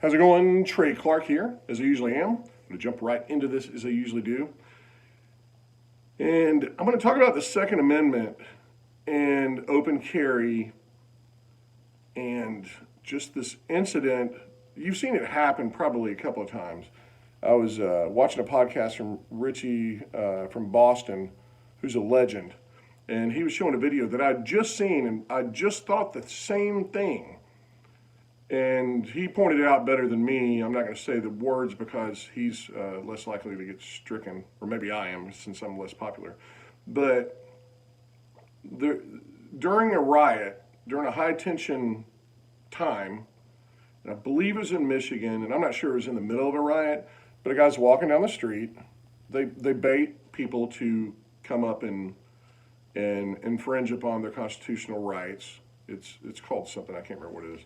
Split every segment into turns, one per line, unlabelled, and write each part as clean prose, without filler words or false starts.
How's it going? Trey Clark here, as I usually am. I'm going to jump right into this as I usually do. And I'm going to talk about the Second Amendment and open carry and just this incident. You've seen it happen probably a couple of times. I was watching a podcast from Richie from Boston, who's a legend, and he was showing a video that I'd just seen, and I just thought the same thing. And he pointed it out better than me. I'm not going to say the words because he's less likely to get stricken, or maybe I am since I'm less popular. But during a riot, during a high tension time, and I believe it was in Michigan, and I'm not sure it was in the middle of a riot, but a guy's walking down the street. They bait people to come up and infringe upon their constitutional rights. It's called something, I can't remember what it is.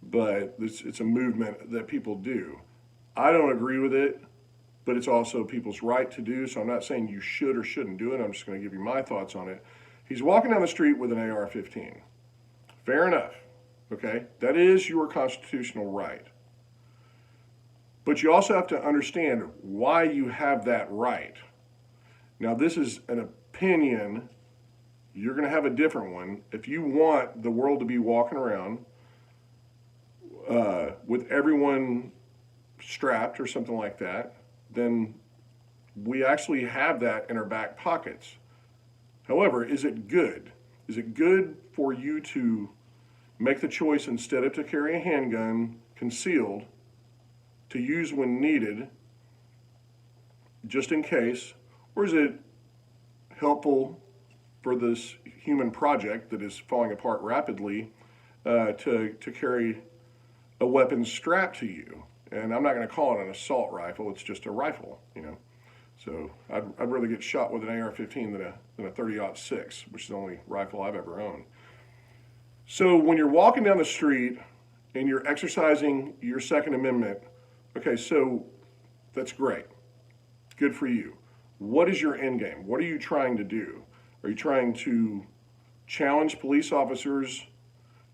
But it's a movement that people do. I don't agree with it, but it's also people's right to do, so I'm not saying you should or shouldn't do it. I'm just going to give you my thoughts on it. He's walking down the street with an AR-15. Fair enough, okay? That is your constitutional right. But you also have to understand why you have that right. Now, this is an opinion. You're going to have a different one. If you want the world to be walking around with everyone strapped or something like that, then we actually have that in our back pockets. However, is it good? Is it good for you to make the choice instead of to carry a handgun concealed to use when needed, just in case? Or is it helpful for this human project that is falling apart rapidly to carry a weapon strapped to you? And I'm not going to call it an assault rifle, it's just a rifle, you know. So I'd rather get shot with an AR-15 than a 30-06, which is the only rifle I've ever owned. So when you're walking down the street and you're exercising your Second Amendment, okay, so that's great. Good for you. What is your end game? What are you trying to do? Are you trying to challenge police officers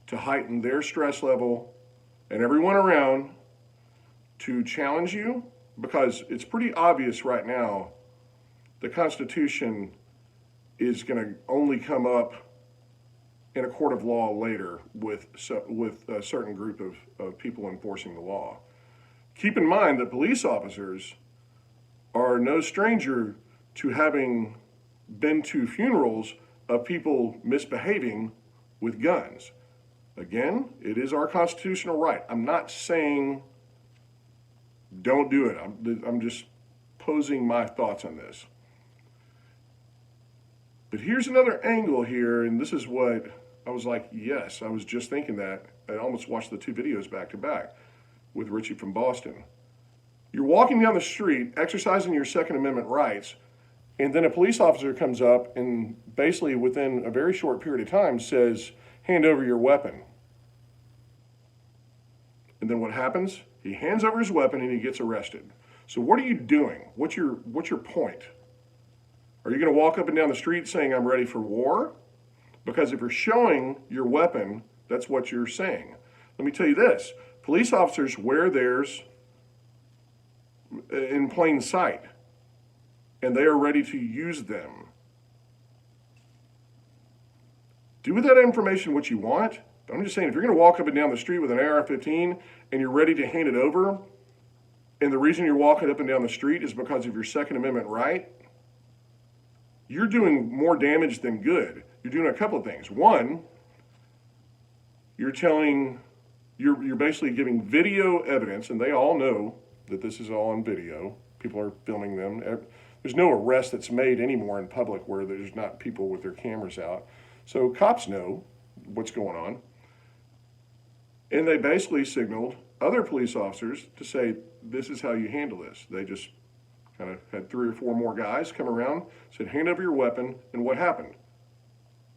to heighten their stress level and everyone around to challenge you? Because it's pretty obvious right now the Constitution is going to only come up in a court of law later with a certain group of people enforcing the law. Keep in mind that police officers are no stranger to having been to funerals of people misbehaving with guns. Again, it is our constitutional right. I'm not saying don't do it. I'm just posing my thoughts on this. But here's another angle here, and this is what I was like, yes, I was just thinking that. I almost watched the two videos back to back with Richie from Boston. You're walking down the street, exercising your Second Amendment rights, and then a police officer comes up and basically within a very short period of time says, hand over your weapon. And then what happens? He hands over his weapon and he gets arrested. So what are you doing? What's your point? Are you going to walk up and down the street saying, I'm ready for war? Because if you're showing your weapon, that's what you're saying. Let me tell you this. Police officers wear theirs in plain sight, and they are ready to use them. Do with that information what you want. But I'm just saying, if you're going to walk up and down the street with an AR-15 and you're ready to hand it over, and the reason you're walking up and down the street is because of your Second Amendment right, you're doing more damage than good. You're doing a couple of things. One, you're basically giving video evidence, and they all know that this is all on video. People are filming them. There's no arrest that's made anymore in public where there's not people with their cameras out. So cops know what's going on. And they basically signaled other police officers to say, this is how you handle this. They just kind of had 3 or 4 more guys come around, said, hand over your weapon, and what happened?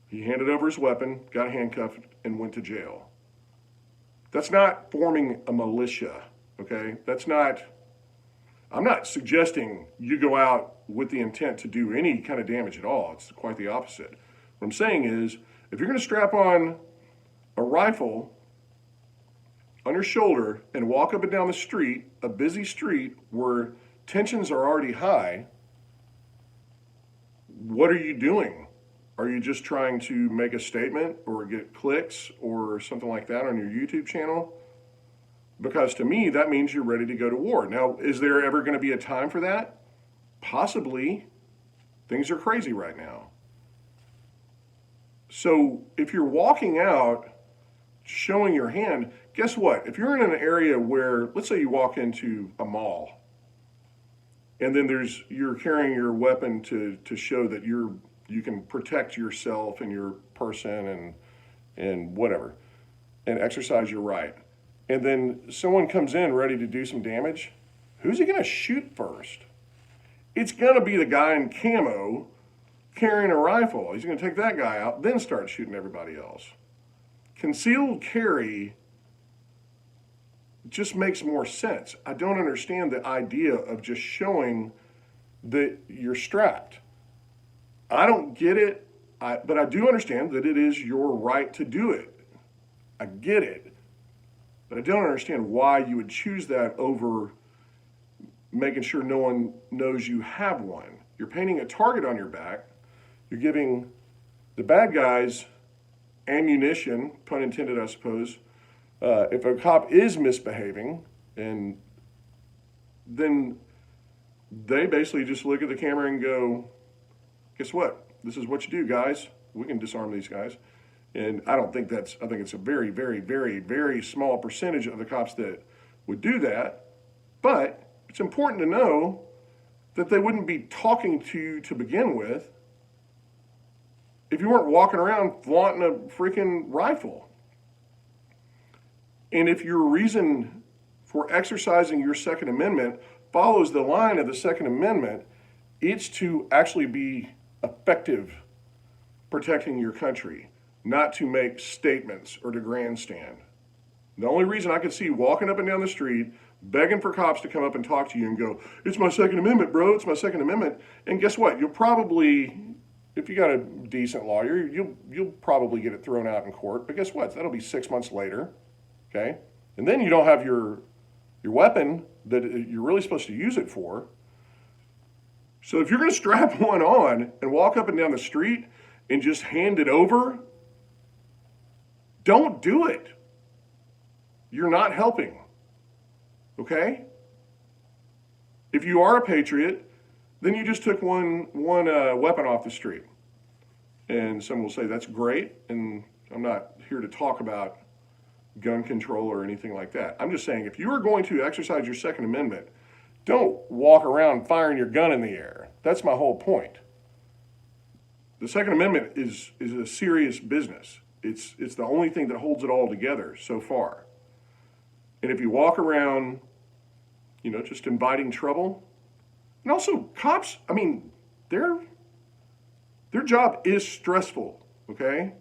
He handed over his weapon, got handcuffed, and went to jail. That's not forming a militia, okay? I'm not suggesting you go out with the intent to do any kind of damage at all. It's quite the opposite. What I'm saying is, if you're going to strap on a rifle on your shoulder and walk up and down the street, a busy street where tensions are already high, what are you doing? Are you just trying to make a statement or get clicks or something like that on your YouTube channel? Because to me, that means you're ready to go to war. Now, is there ever going to be a time for that? Possibly. Things are crazy right now. So if you're walking out showing your hand, guess what? If you're in an area where, let's say you walk into a mall, and then you're carrying your weapon to show that you can protect yourself and your person and whatever, and exercise your right. And then someone comes in ready to do some damage, who's he gonna shoot first? It's gonna be the guy in camo carrying a rifle. He's gonna take that guy out, then start shooting everybody else. Concealed carry just makes more sense. I don't understand the idea of just showing that you're strapped. I don't get it, but I do understand that it is your right to do it. I get it, but I don't understand why you would choose that over making sure no one knows you have one. You're painting a target on your back. You're giving the bad guys ammunition, pun intended, I suppose. If a cop is misbehaving, and then they basically just look at the camera and go, guess what? This is what you do, guys. We can disarm these guys. And I think it's a very, very, very, very small percentage of the cops that would do that. But it's important to know that they wouldn't be talking to you to begin with if you weren't walking around flaunting a freaking rifle. And if your reason for exercising your Second Amendment follows the line of the Second Amendment, it's to actually be effective protecting your country, not to make statements or to grandstand. The only reason I could see you walking up and down the street, begging for cops to come up and talk to you and go, it's my Second Amendment, bro, it's my Second Amendment. And guess what? You'll probably, if you got a decent lawyer, you'll probably get it thrown out in court. But guess what? That'll be 6 months later, okay? And then you don't have your weapon that you're really supposed to use it for. So if you're going to strap one on and walk up and down the street and just hand it over, don't do it. You're not helping, okay? If you are a patriot, then you just took one weapon off the street. And some will say that's great, and I'm not here to talk about gun control or anything like that. I'm just saying if you are going to exercise your Second Amendment, don't walk around firing your gun in the air. That's my whole point. The Second Amendment is a serious business. It's the only thing that holds it all together so far. And if you walk around, just inviting trouble, and also cops, I mean, their job is stressful, okay?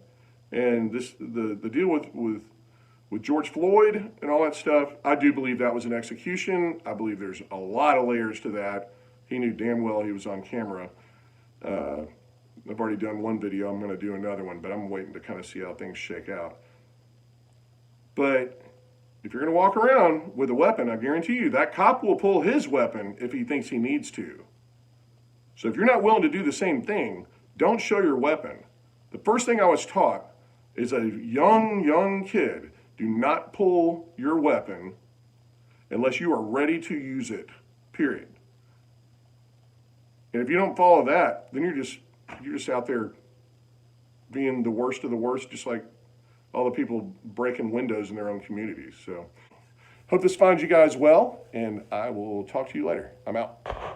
And the deal with George Floyd and all that stuff, I do believe that was an execution. I believe there's a lot of layers to that. He knew damn well he was on camera. I've already done one video. I'm going to do another one, but I'm waiting to kind of see how things shake out. But if you're going to walk around with a weapon, I guarantee you that cop will pull his weapon if he thinks he needs to. So if you're not willing to do the same thing, don't show your weapon. The first thing I was taught is a young kid, do not pull your weapon unless you are ready to use it, period. And if you don't follow that, then you're just out there being the worst of the worst, just like all the people breaking windows in their own communities. So hope this finds you guys well, and I will talk to you later. I'm out.